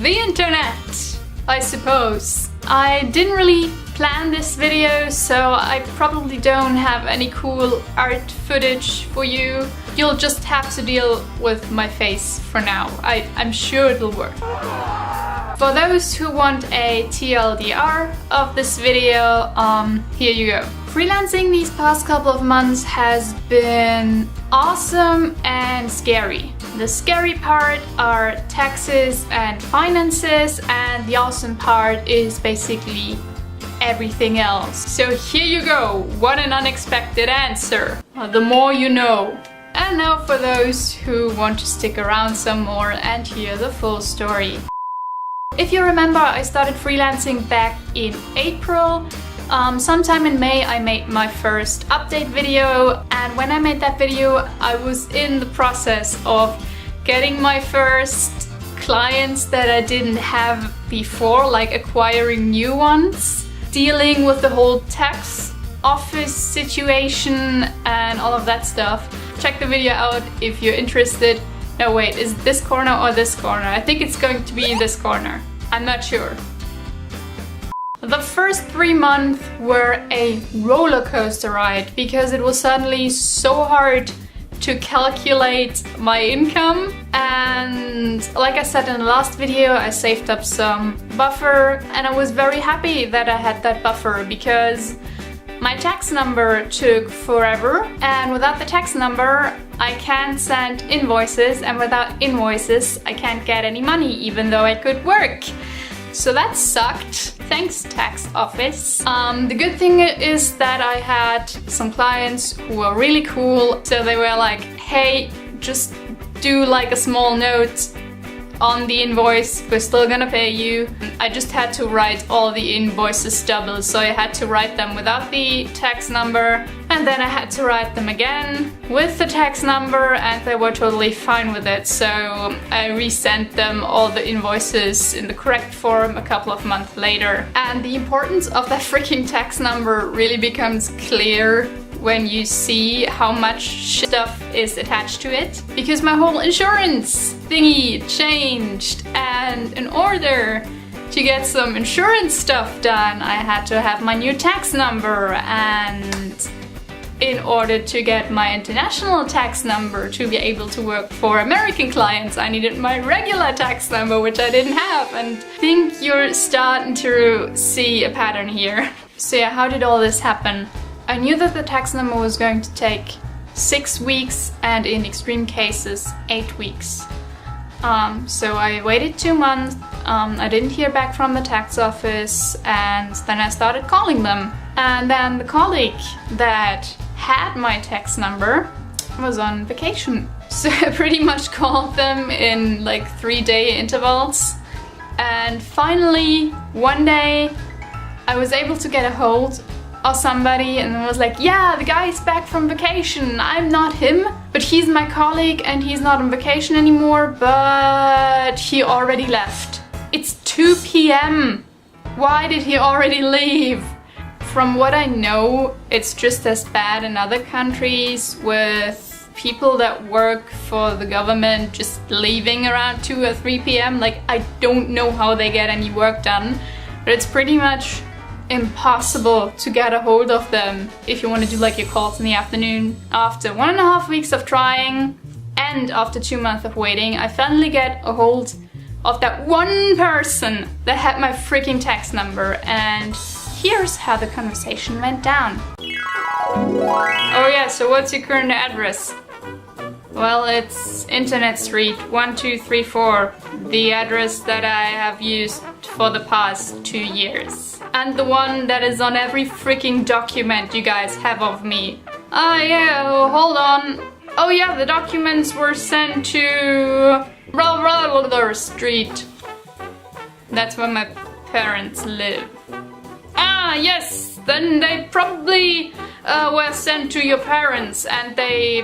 the internet, I suppose. I didn't really plan this video, so I probably don't have any cool art footage for you. You'll just have to deal with my face for now. I'm sure it'll work. For those who want a TLDR of this video, here you go. Freelancing these past couple of months has been awesome and scary. The scary part are taxes and finances, and the awesome part is basically everything else. So here you go, what an unexpected answer. The more you know. And now for those who want to stick around some more and hear the full story. If you remember, I started freelancing back in April. Sometime in May I made my first update video, and when I made that video I was in the process of getting my first clients that I didn't have before, like acquiring new ones, dealing with the whole tax office situation and all of that stuff. Check the video out if you're interested. No wait, is it this corner or this corner? I think it's going to be in this corner. I'm not sure. The first 3 months were a roller coaster ride because it was suddenly so hard to calculate my income, and like I said in the last video, I saved up some buffer and I was very happy that I had that buffer because my tax number took forever, and without the tax number I can't send invoices, and without invoices I can't get any money even though I could work. So that sucked. Thanks, tax office. The good thing is that I had some clients who were really cool. So they were like, hey, just do like a small note on the invoice, we're still gonna pay you. I just had to write all the invoices double, so I had to write them without the tax number, and then I had to write them again with the tax number, and they were totally fine with it. So I resent them all the invoices in the correct form a couple of months later. And the importance of that freaking tax number really becomes clear when you see how much stuff is attached to it. Because my whole insurance thingy changed, and in order to get some insurance stuff done, I had to have my new tax number, and in order to get my international tax number to be able to work for American clients, I needed my regular tax number, which I didn't have, and I think you're starting to see a pattern here. So yeah, how did all this happen? I knew that the tax number was going to take 6 weeks, and in extreme cases 8 weeks. So I waited 2 months, I didn't hear back from the tax office, and then I started calling them. And then the colleague that had my tax number was on vacation. So I pretty much called them in like 3-day intervals. And finally, one day, I was able to get a hold of somebody, and I was like, yeah, the guy's back from vacation. I'm not him, but he's my colleague and he's not on vacation anymore, but he already left. It's 2 p.m. Why did he already leave? From what I know, it's just as bad in other countries with people that work for the government just leaving around 2 or 3 p.m. Like, I don't know how they get any work done, but it's pretty much impossible to get a hold of them if you want to do like your calls in the afternoon. After 1.5 weeks of trying and after 2 months of waiting, I finally get a hold of that one person that had my freaking tax number, and here's how the conversation went down. Oh yeah, so what's your current address? Well, it's Internet Street 1234, the address that I have used for the past 2 years. And the one that is on every freaking document you guys have of me. Ah yeah, hold on. Oh yeah, the documents were sent to Street. That's where my parents live. Ah yes, then they probably were sent to your parents, and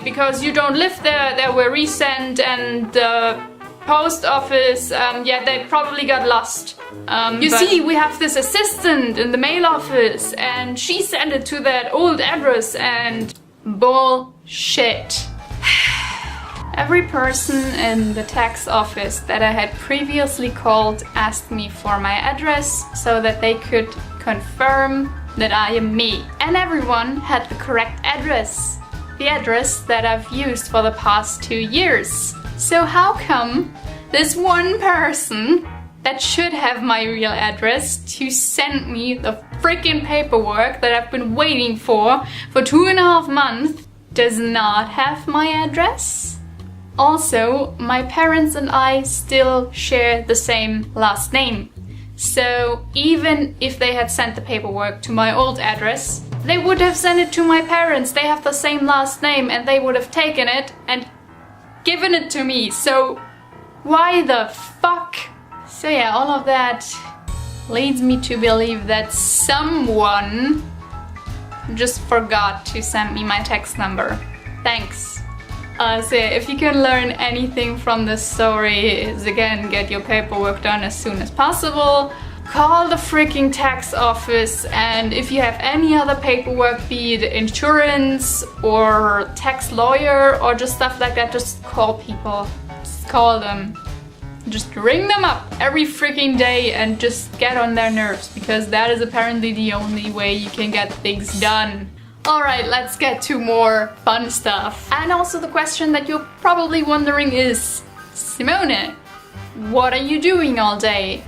because you don't live there, they were resent, and the post office, yeah, they probably got lost. You see, we have this assistant in the mail office, and she sent it to that old address, and bullshit. Every person in the tax office that I had previously called asked me for my address so that they could confirm that I am me. And everyone had the correct address. The address that I've used for the past 2 years. So how come this one person that should have my real address to send me the freaking paperwork that I've been waiting for 2.5 months does not have my address? Also, my parents and I still share the same last name. So even if they had sent the paperwork to my old address, they would have sent it to my parents. They have the same last name and they would have taken it and given it to me. So why the fuck? So yeah, all of that leads me to believe that someone just forgot to send me my text number. Thanks. So if you can learn anything from this story, is again, get your paperwork done as soon as possible. Call the freaking tax office, and if you have any other paperwork, be it insurance or tax lawyer or just stuff like that, just call people. Just call them. Just ring them up every freaking day and just get on their nerves, because that is apparently the only way you can get things done. Alright, let's get to more fun stuff. And also the question that you're probably wondering is, Simone, what are you doing all day?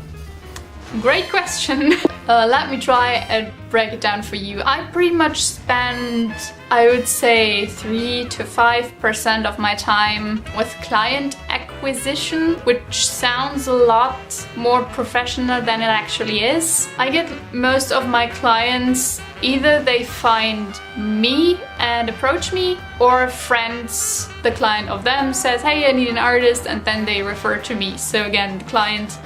Great question. Let me try and break it down for you. I pretty much spend, I would say, 3 to 5% of my time with client acquisition, which sounds a lot more professional than it actually is. I get most of my clients, either they find me and approach me, or friends, the client of them says, hey, I need an artist, and then they refer to me. So again, the client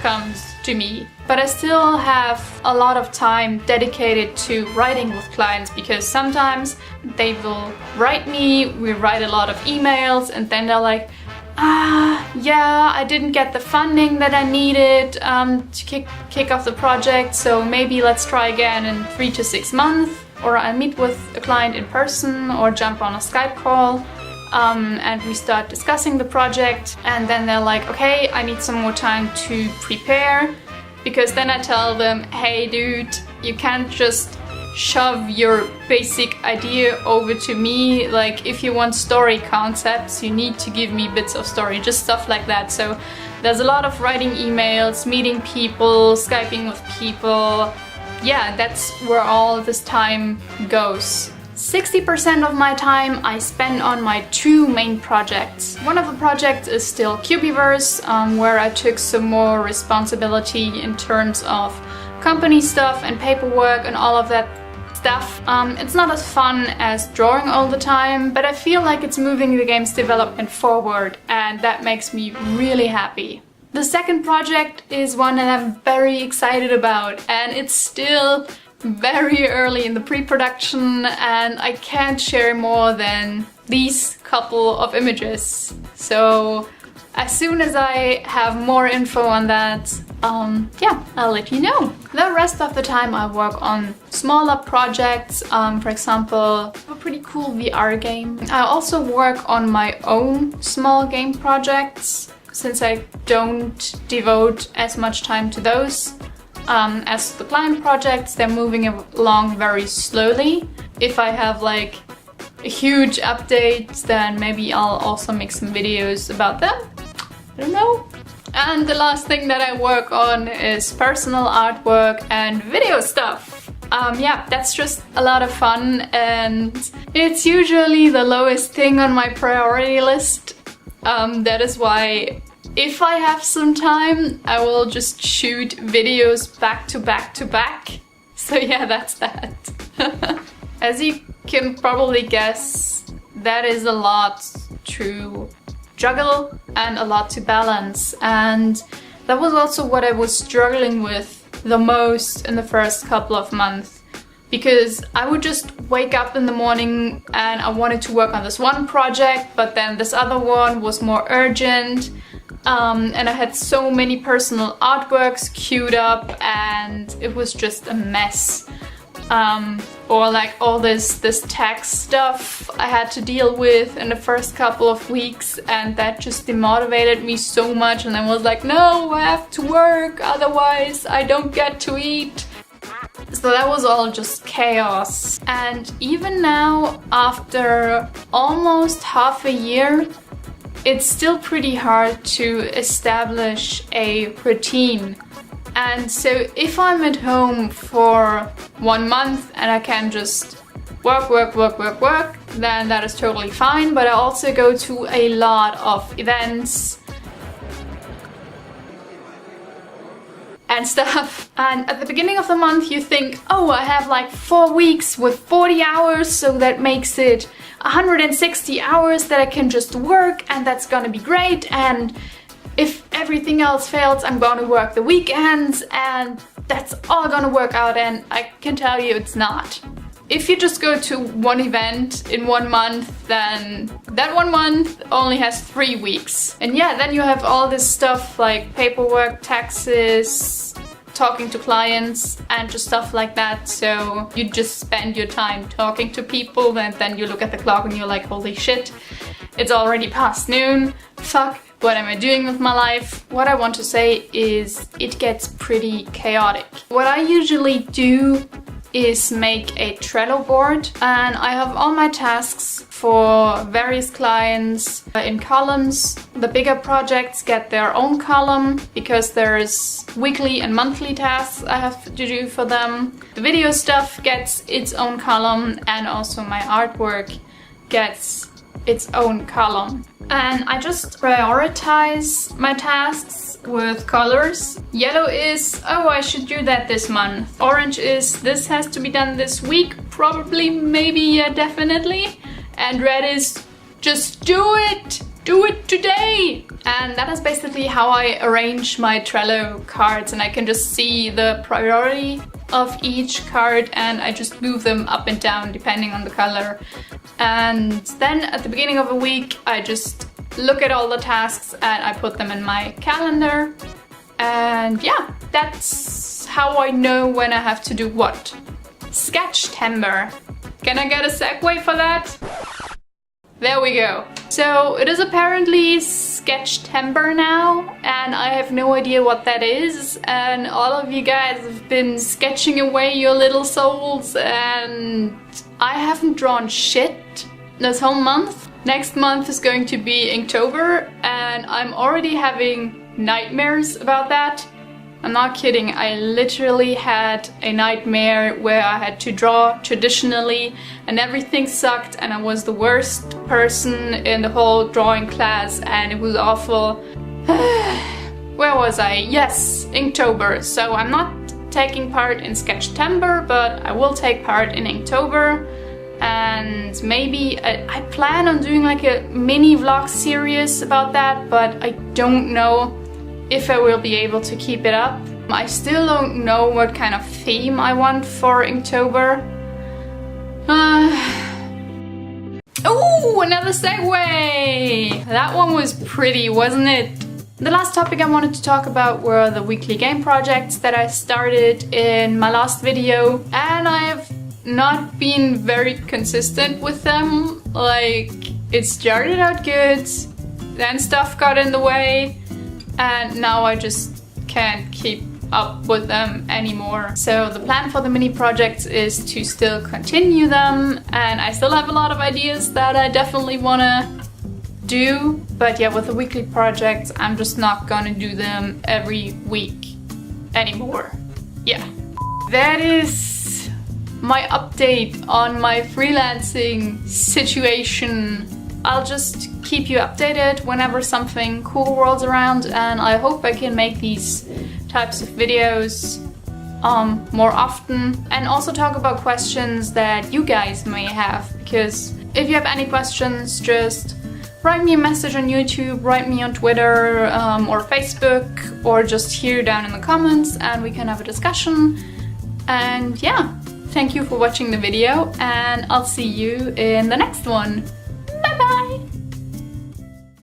comes to me. But I still have a lot of time dedicated to writing with clients, because sometimes they will write me, we write a lot of emails, and then they're like, yeah, I didn't get the funding that I needed to kick off the project, so maybe let's try again in 3 to 6 months. Or I meet with a client in person or jump on a Skype call. And we start discussing the project, and then they're like, okay, I need some more time to prepare, because then I tell them, hey dude, you can't just shove your basic idea over to me. Like, if you want story concepts, you need to give me bits of story, just stuff like that. So there's a lot of writing emails, meeting people, Skyping with people. Yeah, that's where all this time goes. 60% of my time I spend on my 2 main projects. One of the projects is still Cubiverse, where I took some more responsibility in terms of company stuff and paperwork and all of that stuff. It's not as fun as drawing all the time, but I feel like it's moving the game's development forward, and that makes me really happy. The second project is one that I'm very excited about, and it's still very early in the pre-production, and I can't share more than these couple of images. So as soon as I have more info on that, yeah, I'll let you know. The rest of the time I work on smaller projects, for example, a pretty cool VR game. I also work on my own small game projects, since I don't devote as much time to those. As the client projects, they're moving along very slowly. If I have like a huge update, then maybe I'll also make some videos about them. I don't know. And the last thing that I work on is personal artwork and video stuff. Yeah, that's just a lot of fun, and it's usually the lowest thing on my priority list. That is why, if I have some time, I will just shoot videos back to back to back. So yeah, that's that. As you can probably guess, that is a lot to juggle and a lot to balance. And that was also what I was struggling with the most in the first couple of months. Because I would just wake up in the morning and I wanted to work on this one project, but then this other one was more urgent. And I had so many personal artworks queued up, and it was just a mess. or like all this tax stuff I had to deal with in the first couple of weeks, and that just demotivated me so much, and I was like, no, I have to work, otherwise I don't get to eat. So that was all just chaos. And even now, after almost half a year, it's still pretty hard to establish a routine. And so if I'm at home for 1 month and I can just work, then that is totally fine. But I also go to a lot of events and stuff. And at the beginning of the month you think, oh, I have like 4 weeks with 40 hours, so that makes it 160 hours that I can just work, and that's gonna be great. And if everything else fails, I'm gonna work the weekends, and that's all gonna work out. And I can tell you it's not. If you just go to one event in 1 month, then that 1 month only has 3 weeks. And yeah, then you have all this stuff like paperwork, taxes, talking to clients, and just stuff like that. So you just spend your time talking to people, and then you look at the clock and you're like, holy shit, it's already past noon. Fuck, what am I doing with my life? What I want to say is it gets pretty chaotic. What I usually do is make a Trello board, and I have all my tasks for various clients in columns. The bigger projects get their own column because there's weekly and monthly tasks I have to do for them. The video stuff gets its own column, and also my artwork gets its own column. And I just prioritize my tasks with colors. Yellow is, oh, I should do that this month. Orange is, this has to be done this week, probably, maybe, yeah, definitely. And red is, just do it today. And that is basically how I arrange my Trello cards, and I can just see the priority of each card, and I just move them up and down depending on the color. And then at the beginning of a week, I just look at all the tasks and I put them in my calendar. And yeah, that's how I know when I have to do what. Sketchtember. Can I get a segue for that? There we go. So it is apparently Sketchtember now, and I have no idea what that is. And all of you guys have been sketching away your little souls, and I haven't drawn shit this whole month. Next month is going to be Inktober, and I'm already having nightmares about that. I'm not kidding, I literally had a nightmare where I had to draw traditionally and everything sucked, and I was the worst person in the whole drawing class, and it was awful. Where was I? Yes, Inktober. So I'm not taking part in Sketchtember, but I will take part in Inktober. And maybe I plan on doing like a mini vlog series about that, but I don't know if I will be able to keep it up. I still don't know what kind of theme I want for Inktober. Oh, another segue! That one was pretty, wasn't it? The last topic I wanted to talk about were the weekly game projects that I started in my last video, and I have not been very consistent with them. Like, it started out good, then stuff got in the way, and now I just can't keep up with them anymore. So the plan for the mini projects is to still continue them, and I still have a lot of ideas that I definitely wanna do, but yeah, with the weekly projects I'm just not gonna do them every week anymore. Yeah. That is my update on my freelancing situation. I'll just keep you updated whenever something cool rolls around, and I hope I can make these types of videos more often, and also talk about questions that you guys may have, because if you have any questions, just write me a message on YouTube, write me on Twitter or Facebook, or just here down in the comments, and we can have a discussion. And yeah, thank you for watching the video, and I'll see you in the next one.